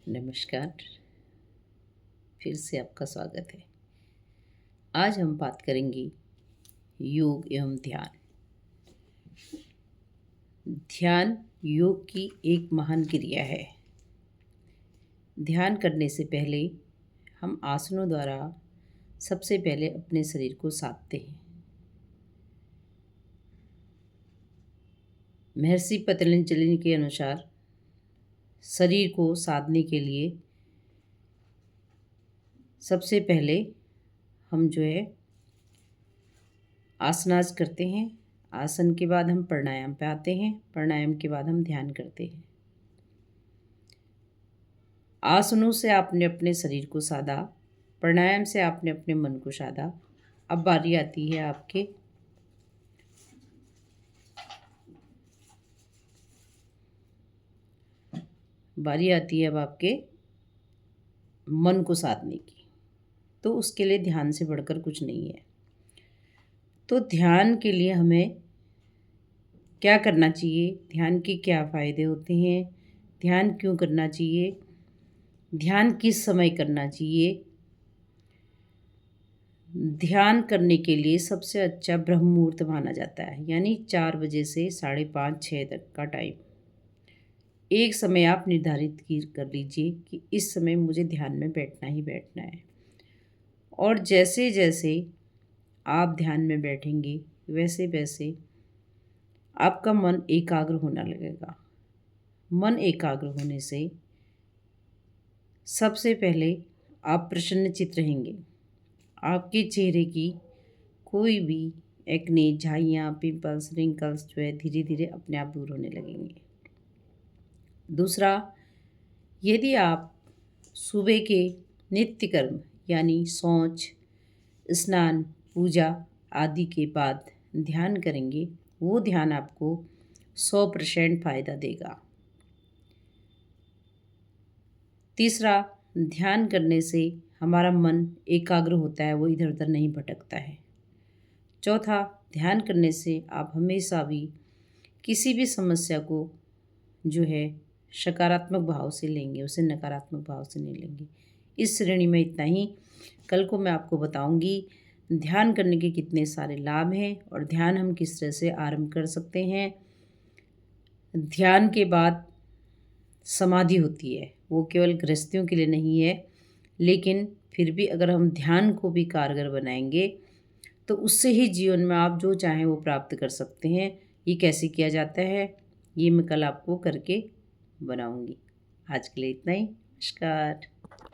नमस्कार। फिर से आपका स्वागत है। आज हम बात करेंगे योग एवं ध्यान। ध्यान योग की एक महान क्रिया है। ध्यान करने से पहले हम आसनों द्वारा सबसे पहले अपने शरीर को साधते हैं। महर्षि पतंजलि के अनुसार शरीर को साधने के लिए सबसे पहले हम आसनास करते हैं। आसन के बाद हम प्राणायाम पे आते हैं। प्राणायाम के बाद हम ध्यान करते हैं। आसनों से आपने अपने शरीर को साधा, प्राणायाम से आपने अपने मन को साधा। अब बारी आती है अब आपके मन को साधने की। तो उसके लिए ध्यान से बढ़कर कुछ नहीं है। तो ध्यान के लिए हमें क्या करना चाहिए, ध्यान के क्या फ़ायदे होते हैं, ध्यान क्यों करना चाहिए, ध्यान किस समय करना चाहिए। ध्यान करने के लिए सबसे अच्छा ब्रह्म मुहूर्त माना जाता है, यानी 4 बजे से 5:30-6 तक का टाइम। एक समय आप निर्धारित कर लीजिए कि इस समय मुझे ध्यान में बैठना ही बैठना है। और जैसे जैसे आप ध्यान में बैठेंगे वैसे वैसे आपका मन एकाग्र होने लगेगा। मन एकाग्र होने से सबसे पहले आप प्रसन्नचित्त रहेंगे। आपके चेहरे की कोई भी एक्ने, झाइयाँ, पिंपल्स, रिंकल्स धीरे धीरे अपने आप दूर होने लगेंगे। दूसरा, यदि आप सुबह के नित्य कर्म यानी शौच, स्नान, पूजा आदि के बाद ध्यान करेंगे, वो ध्यान आपको 100% फ़ायदा देगा। तीसरा, ध्यान करने से हमारा मन एकाग्र होता है, वो इधर उधर नहीं भटकता है। चौथा, ध्यान करने से आप हमेशा भी किसी भी समस्या को सकारात्मक भाव से लेंगे, उसे नकारात्मक भाव से नहीं लेंगे। इस श्रेणी में इतना ही। कल को मैं आपको बताऊंगी ध्यान करने के कितने सारे लाभ हैं और ध्यान हम किस तरह से आरंभ कर सकते हैं। ध्यान के बाद समाधि होती है, वो केवल गृहस्थियों के लिए नहीं है, लेकिन फिर भी अगर हम ध्यान को भी कारगर बनाएंगे तो उससे ही जीवन में आप जो चाहें वो प्राप्त कर सकते हैं। ये कैसे किया जाता है, ये मैं कल आपको करके बनाऊंगी। आज के लिए इतना ही। नमस्कार।